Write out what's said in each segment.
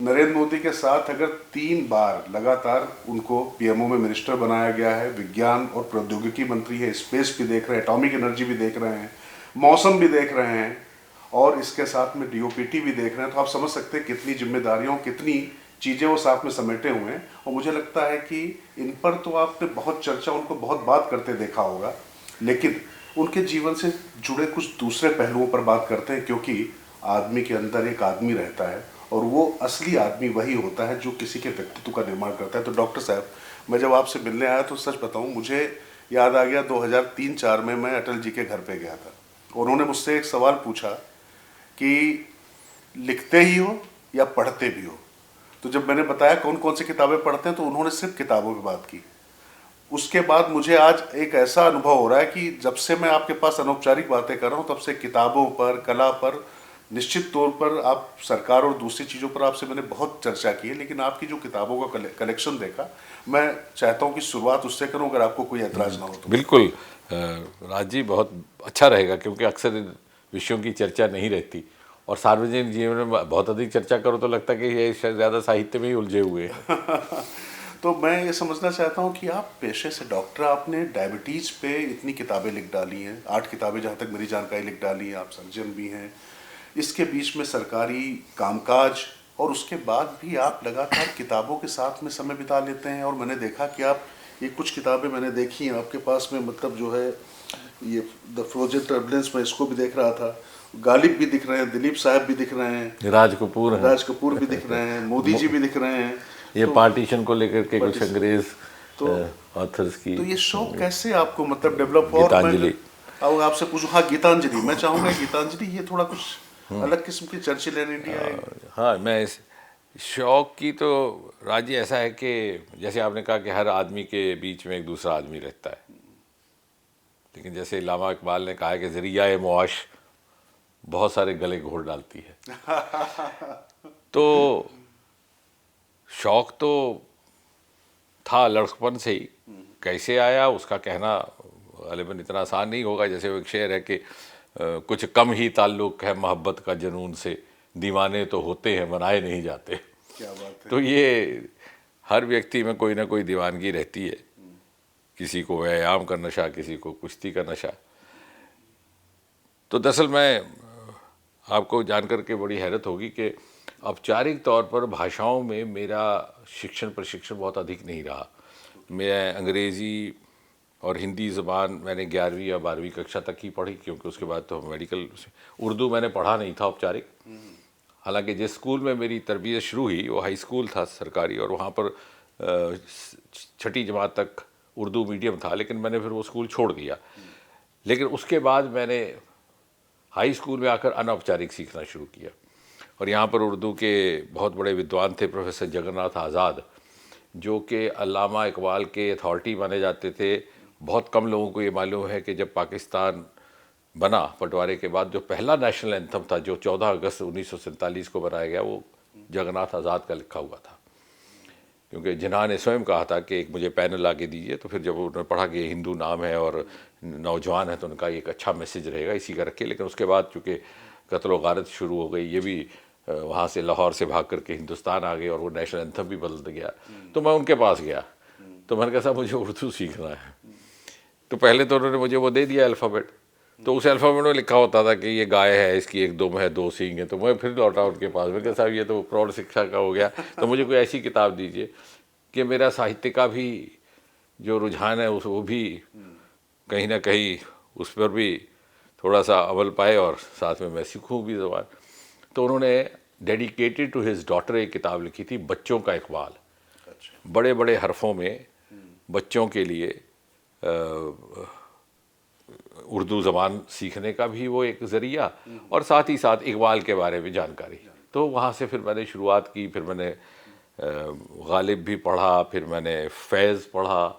नरेंद्र मोदी के साथ अगर 3 बार लगातार उनको पीएमओ में मिनिस्टर बनाया गया है, विज्ञान और प्रौद्योगिकी मंत्री है, स्पेस भी देख रहे हैं, एटॉमिक एनर्जी भी देख रहे हैं, मौसम भी देख रहे हैं और इसके साथ में डीओपीटी भी देख रहे हैं, तो आप समझ सकते हैं कितनी जिम्मेदारियों, कितनी चीज़ें वो साथ में समेटे हुए हैं। और मुझे लगता है कि इन पर तो आपने बहुत चर्चा, उनको बहुत बात करते देखा होगा, लेकिन उनके जीवन से जुड़े कुछ दूसरे पहलुओं पर बात करते हैं, क्योंकि आदमी के अंदर एक आदमी रहता है और वो असली आदमी वही होता है जो किसी के व्यक्तित्व का निर्माण करता है। तो डॉक्टर साहब, मैं जब आपसे मिलने आया तो सच बताऊं, मुझे याद आ गया 2003-04 में मैं अटल जी के घर पे गया था। उन्होंने मुझसे एक सवाल पूछा कि लिखते ही हो या पढ़ते भी हो। तो जब मैंने बताया कौन कौन सी किताबें पढ़ते हैं, तो उन्होंने सिर्फ किताबों की बात की। उसके बाद मुझे आज एक ऐसा अनुभव हो रहा है कि जब से मैं आपके पास अनौपचारिक बातें कर रहा हूँ, तब से किताबों पर, कला पर, निश्चित तौर पर आप सरकार और दूसरी चीज़ों पर आपसे मैंने बहुत चर्चा की है, लेकिन आपकी जो किताबों का कलेक्शन देखा, मैं चाहता हूँ कि शुरुआत उससे करूँ, अगर आपको कोई ऐतराज़ ना हो तो। बिल्कुल। राज जी, बहुत अच्छा रहेगा क्योंकि अक्सर इन विषयों की चर्चा नहीं रहती और सार्वजनिक जीवन में बहुत अधिक चर्चा करो तो लगता है कि ये शायद ज़्यादा साहित्य में ही उलझे हुए हैं। तो मैं ये समझना चाहता हूँ कि आप पेशे से डॉक्टर, आपने डायबिटीज़ पे इतनी किताबें लिख डाली हैं, 8 किताबें जहाँ तक मेरी जानकारी लिख डाली हैं, आप सर्जन भी हैं, इसके बीच में सरकारी कामकाज, और उसके बाद भी आप लगातार किताबों के साथ में समय बिता लेते हैं। और मैंने देखा कि आप, ये कुछ किताबें मैंने देखी हैं आपके पास में, मतलब जो है ये द फ्रोजन टर्बुलेंस, में इसको भी देख रहा था, गालिब भी दिख रहे हैं, दिलीप साहब भी दिख रहे हैं, राज कपूर हैं। राज कपूर भी दिख रहे हैं, मोदी जी भी दिख रहे हैं। ये तो पार्टीशन को लेकर के कुछ पार्टीशन, अंग्रेज तो ऑथर्स की तो ये शौक कैसे आपको मतलब डेवलप हुआ? और मैं गीतांजलि। अब आपसे पूछूं, हाँ गीतांजलि, मैं चाहूंगा गीतांजलि ये थोड़ा कुछ अलग किस्म की चर्चिल इन इंडिया है। हाँ, मैं इस शौक की तो राजी ऐसा है कि जैसे आपने कहा कि हर आदमी के बीच में एक दूसरा आदमी रहता है, लेकिन जैसे इल्लामा इकबाल ने कहा है कि ज़रिया मुआश बहुत सारे गले घोट डालती है। तो शौक तो था लड़कपन से ही, कैसे आया उसका कहना गालिबन इतना आसान नहीं होगा। जैसे वो एक शेर है कि कुछ कम ही ताल्लुक़ है मोहब्बत का जुनून से, दीवाने तो होते हैं मनाए नहीं जाते। क्या बात है। तो ये हर व्यक्ति में कोई ना कोई दीवानगी रहती है, किसी को व्यायाम का नशा, किसी को कुश्ती का नशा। तो दरअसल मैं आपको जानकर के बड़ी हैरत होगी कि औपचारिक तौर पर भाषाओं में मेरा शिक्षण प्रशिक्षण बहुत अधिक नहीं रहा। मैं अंग्रेज़ी और हिंदी ज़बान मैंने 11वीं या 12वीं कक्षा तक ही पढ़ी, क्योंकि उसके बाद तो मेडिकल। उर्दू मैंने पढ़ा नहीं था औपचारिक। हालांकि जिस स्कूल में मेरी तरबियत शुरू हुई वो हाई स्कूल था सरकारी, और वहाँ पर 6ठी जमात तक उर्दू मीडियम था, लेकिन मैंने फिर वो स्कूल छोड़ दिया। लेकिन उसके बाद मैंने हाई स्कूल में आकर अनौपचारिक सीखना शुरू किया, और यहाँ पर उर्दू के बहुत बड़े विद्वान थे प्रोफेसर जगन्नाथ आज़ाद, जो कि अल्लामा इकबाल के अथॉरिटी माने जाते थे। बहुत कम लोगों को ये मालूम है कि जब पाकिस्तान बना बंटवारे के बाद, जो पहला नेशनल एंथम था जो 14 अगस्त 1947 को बनाया गया, वो जगन्नाथ आज़ाद का लिखा हुआ था। क्योंकि जिन्हा ने स्वयं कहा था कि एक मुझे पैनल आके दीजिए, तो फिर जब उन्होंने पढ़ा कि हिंदू नाम है और नौजवान है, तो उनका एक अच्छा मैसेज रहेगा, इसी का रखिए। लेकिन उसके बाद चूँकि कत्ल व गारत शुरू हो गई, ये भी वहाँ से लाहौर से भाग करके हिंदुस्तान आ गए और वो नेशनल एंथम भी बदल गया। तो मैं उनके पास गया, तो मैंने कहा साहब मुझे उर्दू सीखना है। तो पहले तो उन्होंने मुझे वो दे दिया अल्फ़ाबेट, तो उस अल्फ़ाबेट में लिखा होता था कि ये गाय है, इसकी एक दुम है, 2 सींग है। तो मैं फिर लौटा उनके पास, मैं कहा साहब ये तो प्रौढ़ शिक्षा का हो गया, तो मुझे कोई ऐसी किताब दीजिए कि मेरा साहित्य का भी जो रुझान है उस वो भी कहीं ना कहीं उस पर भी थोड़ा सा अमल पाए और साथ में मैं सीखूँ भी ज़बान। तो उन्होंने डेडिकेटेड टू हिज डॉटर एक किताब लिखी थी, बच्चों का इकबाल। बड़े बड़े हरफों में बच्चों के लिए उर्दू ज़बान सीखने का भी वो एक ज़रिया, और साथ ही साथ इकबाल के बारे में जानकारी। तो वहाँ से फिर मैंने शुरुआत की। फिर मैंने गालिब भी पढ़ा, फिर मैंने फैज़ पढ़ा,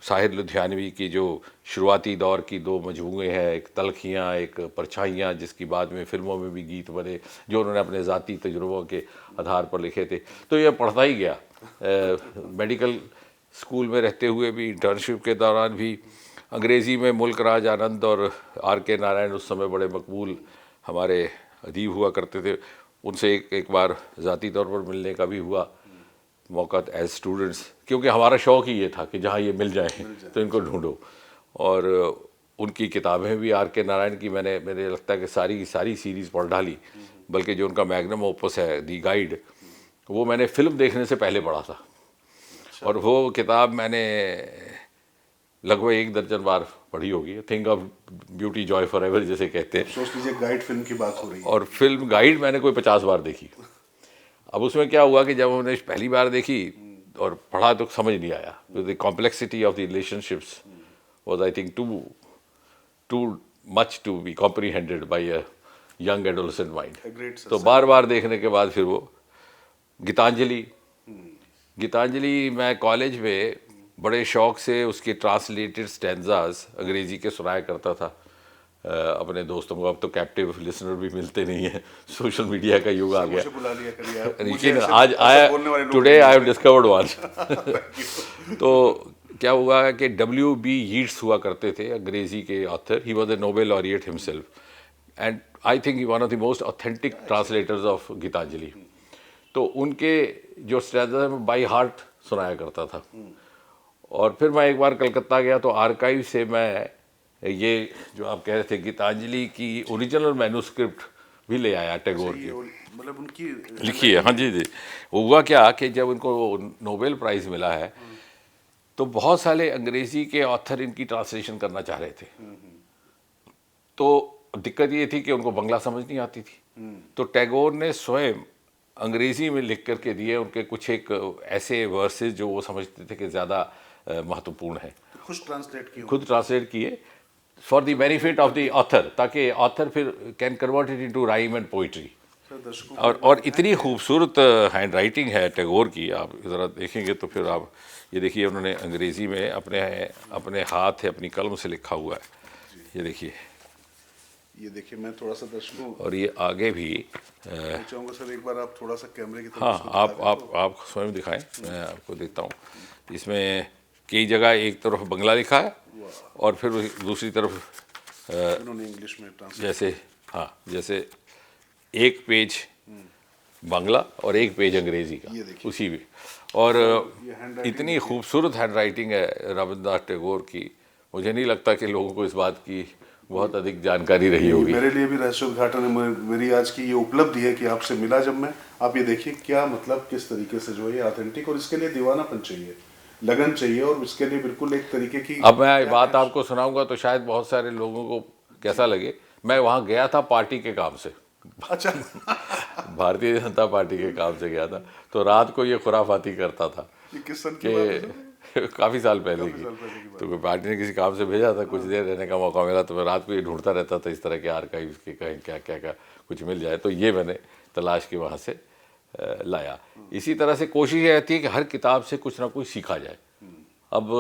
साहिर लुधियानवी की जो शुरुआती दौर की 2 मजमूए हैं, एक तलखियाँ, एक परछाइयाँ, जिसकी बाद में फ़िल्मों में भी गीत बने, जो उन्होंने अपने ज़ाती तजुर्बों के आधार पर लिखे थे। तो ये पढ़ता ही गया। मेडिकल स्कूल में रहते हुए भी, इंटर्नशिप के दौरान भी अंग्रेज़ी में मुल्क राज आनंद और आर के नारायण उस समय बड़े मकबूल हमारे अदीब हुआ करते थे, उनसे एक बार ज़ाती तौर पर मिलने का भी हुआ मौका एज स्टूडेंट्स, क्योंकि हमारा शौक़ ही ये था कि जहाँ ये मिल जाए तो इनको ढूंढो। और उनकी किताबें भी आर के नारायण की मैंने, मेरे लगता है कि सारी की सारी सीरीज़ पढ़ डाली, बल्कि जो उनका मैग्नम ओपस है दी गाइड, वो मैंने फिल्म देखने से पहले पढ़ा था। और वो किताब मैंने लगभग 1 दर्जन बार पढ़ी होगी। Think of beauty Joy for ever जैसे कहते हैं। सोच लीजिए गाइड फिल्म की बात हो रही है। और फिल्म गाइड मैंने कोई 50 बार देखी। अब उसमें क्या हुआ कि जब हमने पहली बार देखी और पढ़ा तो समझ नहीं आया। The complexity of the relationships was I think too much to be comprehended by a young adolescent mind. तो बार बार देखने के बाद फिर वो गीतांजलि मैं कॉलेज में बड़े शौक से उसके ट्रांसलेटेड स्टैंजास अंग्रेजी के सुनाया करता था अपने दोस्तों को। अब तो कैप्टिव लिसनर भी मिलते नहीं है, सोशल मीडिया का युग आ गया। मुझे बुला लिया करिए आप। लेकिन आज आया, today I have discovered one. तो क्या हुआ कि W.B. यीट्स हुआ करते थे अंग्रेजी के author. He was a Nobel laureate himself and I think one of the most authentic translators of Gitanjali. तो उनके जो स्टैंजा में बाई हार्ट सुनाया करता था। और फिर मैं एक बार कलकत्ता गया तो आर्काइव से मैं ये जो आप कह रहे थे गीतांजलि की ओरिजिनल मैन्युस्क्रिप्ट भी ले आया टैगोर की, मतलब उनकी लिखी है। हाँ जी जी। हुआ क्या कि जब उनको नोबेल प्राइज़ मिला है तो बहुत सारे अंग्रेजी के ऑथर इनकी ट्रांसलेशन करना चाह रहे थे। तो दिक्कत ये थी कि उनको बंगला समझ नहीं आती थी। तो टैगोर ने स्वयं अंग्रेजी में लिख करके दिए उनके कुछ एक ऐसे वर्सेस जो वो समझते थे कि ज़्यादा महत्वपूर्ण है। खुद ट्रांसलेट किए for the benefit of the author, ताकि ऑथर फिर can convert it into rhyme and poetry. और इतनी खूबसूरत हैंड राइटिंग है टैगोर की, आप ज़रा देखेंगे तो फिर आप ये देखिए उन्होंने अंग्रेज़ी में अपने हाथ है अपनी कलम से लिखा हुआ है। ये देखिए मैं थोड़ा सा दर्शकों, और ये आगे भी मैं चाहूँगा सर एक बार आप थोड़ा सा कैमरे की तरफ। हाँ, आप स्वयं दिखाएं, मैं आपको देता हूँ। इसमें कई जगह एक तरफ बंगला लिखा है और फिर दूसरी तरफ उन्होंने इंग्लिश में ट्रांसलेट। जैसे एक पेज बांग्ला और एक पेज अंग्रेजी का उसी में। और इतनी खूबसूरत हैंड राइटिंग है रविन्द्रनाथ टैगोर की, मुझे नहीं लगता कि लोगों को इस बात की बहुत अधिक जानकारी रही होगी। मेरे लिए भी रहस्योद्घाटन है। मेरी आज की ये उपलब्धि है कि आपसे मिला जब मैं। आप ये देखिए क्या मतलब किस तरीके से जो है ऑथेंटिक, और इसके लिए दीवानापन चाहिए, लगन चाहिए, और इसके लिए बिल्कुल एक तरीके की। अब मैं बात आपको सुनाऊंगा तो शायद बहुत सारे लोगों को कैसा लगे। मैं वहाँ गया था पार्टी के काम से। अच्छा। भारतीय जनता पार्टी के काम से गया था। तो रात को ये खुराफाती करता था कि काफ़ी साल पहले की। तो कोई पार्टी ने किसी काम से भेजा था, कुछ देर रहने का मौका मिला तो मैं रात को ये ढूंढता रहता था इस तरह के आर्काइव के, कहीं क्या क्या क्या कुछ मिल जाए। तो ये मैंने तलाश के वहाँ से लाया। इसी तरह से कोशिश ये रहती है कि हर किताब से कुछ ना कुछ सीखा जाए। अब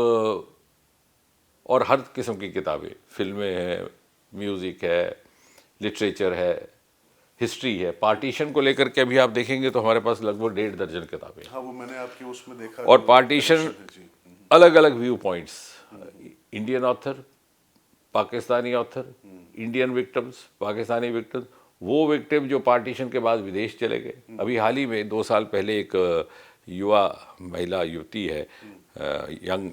और हर किस्म की किताबें, फिल्में हैं, म्यूज़िक है, लिटरेचर है, हिस्ट्री है। पार्टीशन को लेकर के अभी आप देखेंगे तो हमारे पास लगभग 1.5 दर्जन किताबें। हाँ, वो मैंने आपके उसमें देखा। और पार्टीशन अलग अलग view points, Indian author, Pakistani author, Indian victims, Pakistani victims, वो विक्टिम जो पार्टीशन के बाद विदेश चले गए। अभी हाल ही में 2 साल पहले एक युवा महिला युवती है, young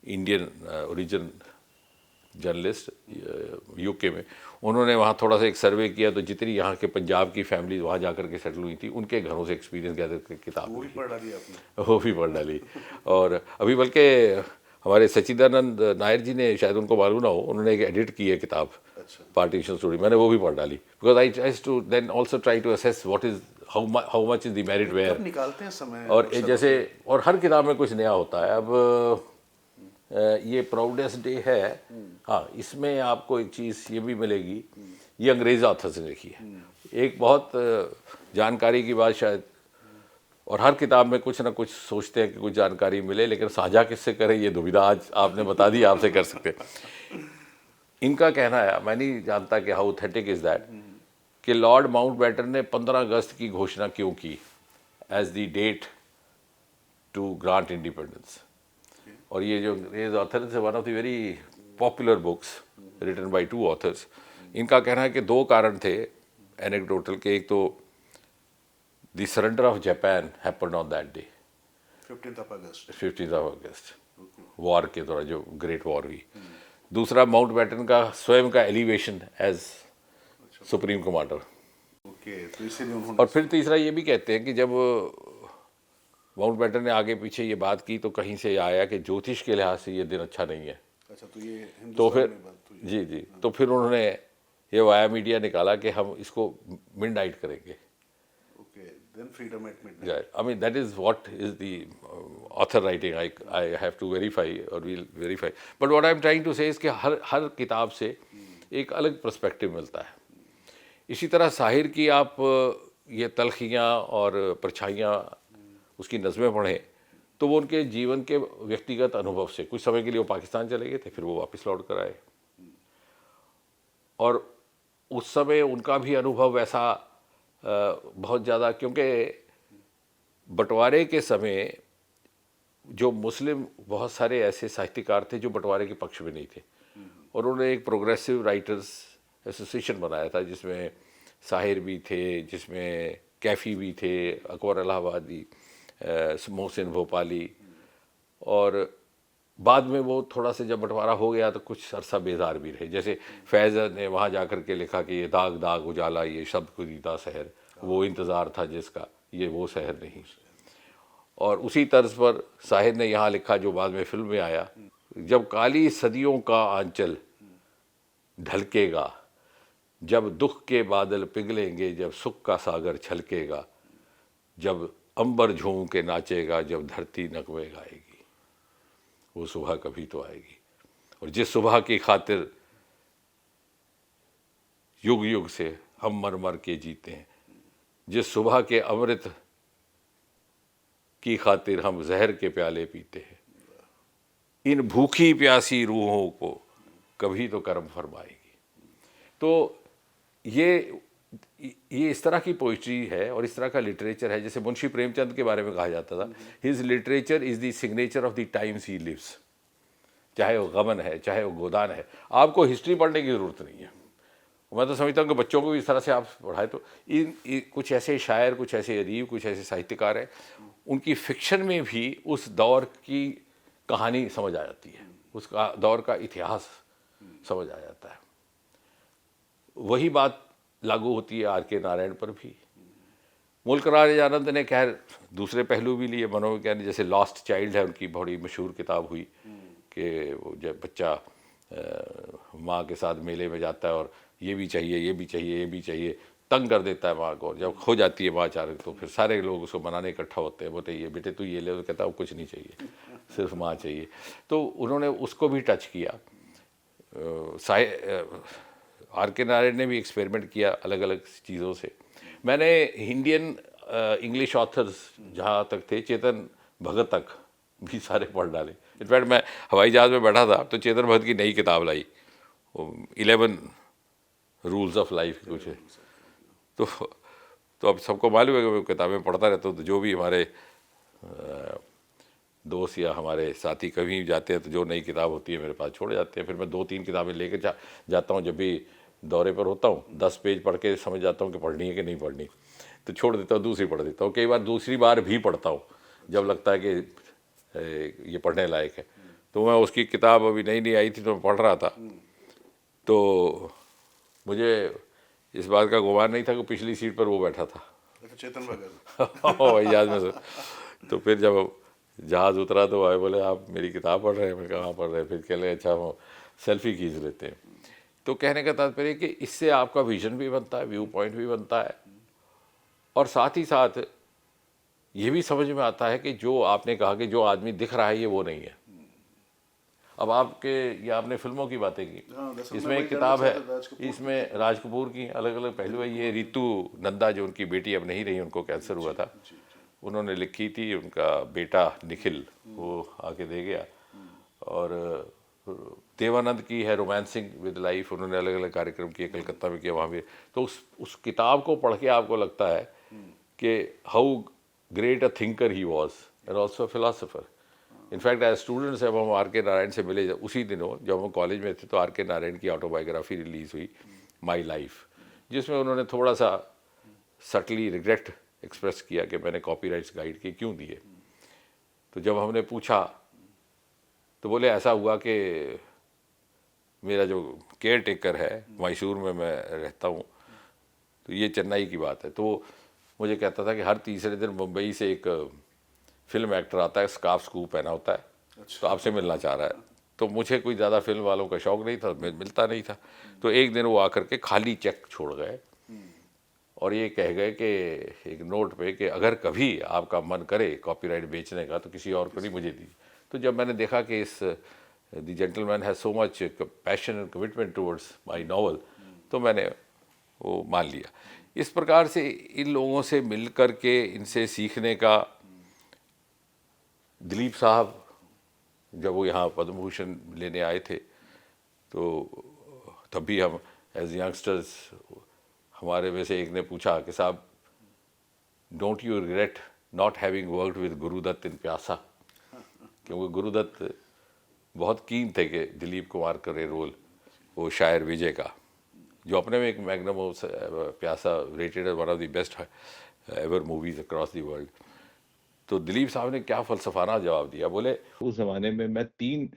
Indian origin journalist, UK में। उन्होंने वहाँ थोड़ा सा एक सर्वे किया तो जितनी यहाँ के पंजाब की फैमिलीज वहाँ जाकर के सेटल हुई थी उनके घरों से एक्सपीरियंस गैदर करके किताब वो भी पढ़ डाली आपने। वो भी पढ़ डाली। और अभी बल्कि हमारे सच्चिदानंद नायर जी ने, शायद उनको मालूम ना हो, उन्होंने एक एडिट की है किताब पार्टीशन स्टोरी, मैंने वो भी पढ़ डाली। Because I try to then also try to assess what is how much is the merit where निकालते हैं समय। और जैसे और हर किताब में कुछ नया होता है। अब ये प्राउडेस्ट डे है, हाँ, इसमें आपको एक चीज़ ये भी मिलेगी, ये अंग्रेज़ी ऑथर से लिखी है। एक बहुत जानकारी की बात शायद, और हर किताब में कुछ ना कुछ सोचते हैं कि कुछ जानकारी मिले, लेकिन साझा किससे करें ये दुविधा आज आपने बता दी, आपसे कर सकते। इनका कहना है, मैं नहीं जानता कि हाउ ऑथेंटिक इज़ दैट, कि लॉर्ड माउंटबेटन ने 15 अगस्त की घोषणा क्यों की as the date to grant independence. और ये जो अंग्रेज ऑथर है, one of the very popular books written by 2 authors. इनका कहना है कि 2 कारण थे एनेक्डोटल के। एक तो the surrender of Japan happened on that day, 15th August. 15 August, war के दौरान जो ग्रेट वॉर हुई। दूसरा माउंट बैटन का स्वयं का elevation as supreme commander. Okay, तो इसीलिए उन्होंने। और फिर तीसरा ये भी कहते हैं कि जब माउंट बैटन ने आगे पीछे ये बात की तो कहीं से आया कि ज्योतिष के लिहाज से ये दिन अच्छा नहीं है। अच्छा, तो ये तो हिंदुस्तान फिर में बात हुई। जी जी, तो फिर उन्होंने ये वाया मीडिया निकाला कि हम इसको मिडनाइट करेंगे। Okay, then freedom at midnight. I mean, that is what is the author writing. I have to verify or we'll verify. But what I'm trying to say is कि हर किताब से एक अलग पर्सपेक्टिव मिलता है। इसी तरह साहिर की आप ये तलखियाँ और परछाइयाँ उसकी नज़में पढ़ें तो वो उनके जीवन के व्यक्तिगत अनुभव से, कुछ समय के लिए वो पाकिस्तान चले गए थे, फिर वो वापस लौट कर आए, और उस समय उनका भी अनुभव वैसा बहुत ज़्यादा, क्योंकि बंटवारे के समय जो मुस्लिम बहुत सारे ऐसे साहित्यकार थे जो बंटवारे के पक्ष में नहीं थे, और उन्होंने एक प्रोग्रेसिव राइटर्स एसोसिएशन बनाया था जिसमें साहिर भी थे, जिसमें कैफ़ी भी थे, अकबर इलाहाबादी, मोहसिन भोपाली, और बाद में वो थोड़ा सा जब बंटवारा हो गया तो कुछ अरसा बेजार भी रहे। जैसे फैज़ ने वहाँ जा कर के लिखा कि ये दाग दाग उजाला, ये शब्द कुदीदा शहर, वो इंतज़ार था जिसका, ये वो शहर नहीं। और उसी तर्ज पर साहिर ने यहाँ लिखा जो बाद में फिल्म में आया, जब काली सदियों का आंचल ढलकेगा, जब दुख के बादल पिघलेंगे, जब सुख का सागर छलकेगा, जब अंबर झूम के नाचेगा, जब धरती नगमे गाएगी, वो सुबह कभी तो आएगी। और जिस सुबह की खातिर युग युग से हम मर मर के जीते हैं, जिस सुबह के अमृत की खातिर हम जहर के प्याले पीते हैं, इन भूखी प्यासी रूहों को कभी तो कर्म फरमाएगी। तो ये इस तरह की पोइट्री है और इस तरह का लिटरेचर है। जैसे मुंशी प्रेमचंद के बारे में कहा जाता था, his literature is the signature of the times he lives. चाहे वो गमन है, चाहे वो गोदान है, आपको हिस्ट्री पढ़ने की ज़रूरत नहीं है। मैं तो समझता हूँ कि बच्चों को भी इस तरह से आप पढ़ाए तो कुछ ऐसे शायर, कुछ ऐसे अदीब, कुछ ऐसे साहित्यकार हैं, उनकी फिक्शन में भी उस दौर की कहानी समझ आ जाती है, उस दौर का इतिहास समझ आ जाता है। वही बात लागू होती है आर के नारायण पर भी। मुल्क राज आनंद ने खैर दूसरे पहलू भी लिए, मनोविज्ञान, जैसे लॉस्ट चाइल्ड है उनकी बड़ी मशहूर किताब हुई कि वो जब बच्चा माँ के साथ मेले में जाता है और ये भी चाहिए, ये भी चाहिए, ये भी चाहिए, तंग कर देता है माँ को। जब खो जाती है माँ अचानक तो फिर सारे लोग उसको मनाने इकट्ठा होते हैं, बोलते ये बेटे तू ये ले, तो कहता है वो कुछ नहीं चाहिए, सिर्फ माँ चाहिए। तो उन्होंने उसको भी टच किया। आर के नारायण ने भी एक्सपेरिमेंट किया अलग अलग चीज़ों से। मैंने इंडियन इंग्लिश ऑथर्स जहाँ तक थे, चेतन भगत तक भी सारे पढ़ डाले। इनफैक्ट मैं हवाई जहाज़ में बैठा था तो चेतन भगत की नई किताब लाई, 11 रूल्स ऑफ लाइफ कुछ है। तो अब सबको मालूम है कि मैं किताबें पढ़ता रहता हूँ, तो जो भी हमारे दोस्त या हमारे साथी कभी जाते हैं तो जो नई किताब होती है मेरे पास छोड़ जाते हैं। फिर मैं 2-3 किताबें लेकर जाता हूँ। जब भी दौरे पर होता हूँ 10 पेज पढ़ के समझ जाता हूँ कि पढ़नी है कि नहीं पढ़नी, तो छोड़ देता हूँ, दूसरी पढ़ देता हूँ। कई बार दूसरी बार भी पढ़ता हूँ जब लगता है कि ये पढ़ने लायक है। तो मैं उसकी किताब अभी नई नई आई थी तो मैं पढ़ रहा था, तो मुझे इस बात का गुमान नहीं था कि पिछली सीट पर वो बैठा था, चेतन भगत जहाज में से। तो फिर जब जहाज़ उतरा तो आए, बोले आप मेरी किताब पढ़ रहे हैं? मैं कहाँ पढ़ रहे हैं? फिर कह लगे अच्छा हम सेल्फी खींच लेते हैं। तो कहने का तात्पर्य कि इससे आपका विजन भी बनता है, व्यू पॉइंट भी बनता है, और साथ ही साथ ये भी समझ में आता है कि जो आपने कहा कि जो आदमी दिख रहा है ये वो नहीं है। अब ये आपने फिल्मों की बातें की, इसमें एक किताब है, इसमें राज कपूर की अलग अलग पहलू है। ये रितु नंदा जो उनकी बेटी अब नहीं रही, उनको कैंसर हुआ था, उन्होंने लिखी थी, उनका बेटा निखिल वो आके दे गया। और देवानंद की है रोमांसिंग विद लाइफ, उन्होंने अलग अलग कार्यक्रम किए, कलकत्ता में किया, वहाँ भी। तो उस किताब को पढ़ के आपको लगता है कि how great a thinker he was and also philosopher. In fact as students जब हम आर के नारायण से मिले उसी दिनों जब हम कॉलेज में थे, तो आर के नारायण की ऑटोबायोग्राफी रिलीज़ हुई, माई लाइफ, जिसमें उन्होंने थोड़ा सा सटली रिग्रेट एक्सप्रेस किया कि मैंने कॉपीराइट्स गाइड के क्यों दिए। तो जब हमने पूछा तो बोले ऐसा हुआ कि मेरा जो केयर टेकर है, मैसूर में मैं रहता हूँ, तो ये चेन्नई की बात है, तो मुझे कहता था कि हर तीसरे दिन मुंबई से एक फिल्म एक्टर आता है, स्कार्फ स्कूप पहना होता है, तो आपसे मिलना चाह रहा है। तो मुझे कोई ज़्यादा फिल्म वालों का शौक नहीं था, मिलता नहीं था। तो एक दिन वो आकर के खाली चेक छोड़ गए और ये कह गए कि एक नोट पे कि अगर कभी आपका मन करे कॉपीराइट बेचने का तो किसी और को नहीं, मुझे दीजिए। तो जब मैंने देखा कि इस the gentleman has so much passion and commitment towards my novel, तो मैंने वो मान लिया। इस प्रकार से इन लोगों से मिल कर के इनसे सीखने का, दिलीप साहब जब वो यहाँ पद्म भूषण लेने आए थे तो तब भी हम एज यंगस्टर्स, हमारे में से एक ने पूछा कि साहब don't you regret not having worked with Guru Dutt in Pyaasa, क्योंकि गुरुदत्त बहुत कीन थे कि दिलीप कुमार करे रोल वो शायर विजय का, जो अपने में एक मैग्नम प्यासा rated one of the best ever movies across the world. तो दिलीप साहब ने क्या फलसफाना जवाब दिया, बोले उस जमाने में मैं 3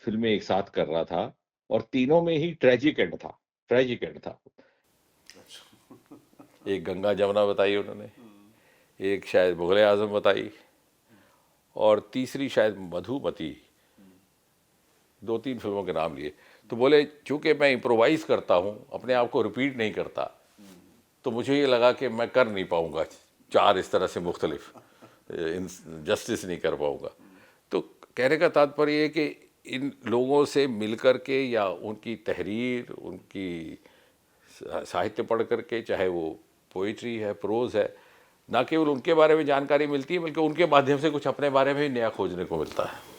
फिल्में एक साथ कर रहा था और तीनों में ही ट्रेजिक एंड था, ट्रेजिक एंड था। एक गंगा जमुना बताई उन्होंने, एक शायद मुगल आजम बताई, और तीसरी शायद मधुमती, 2-3 फिल्मों के नाम लिए। तो बोले चूंकि मैं इम्प्रोवाइज करता हूँ, अपने आप को रिपीट नहीं करता, तो मुझे ये लगा कि मैं कर नहीं पाऊँगा 4 इस तरह से मुख्तलिफ, जस्टिस नहीं कर पाऊँगा। तो कहने का तात्पर्य ये कि इन लोगों से मिल कर के या उनकी तहरीर, उनकी साहित्य पढ़ करके, चाहे वो पोइट्री है, प्रोज है, ना केवल उनके बारे में जानकारी मिलती है बल्कि उनके माध्यम से कुछ अपने बारे में भी नया खोजने को मिलता है।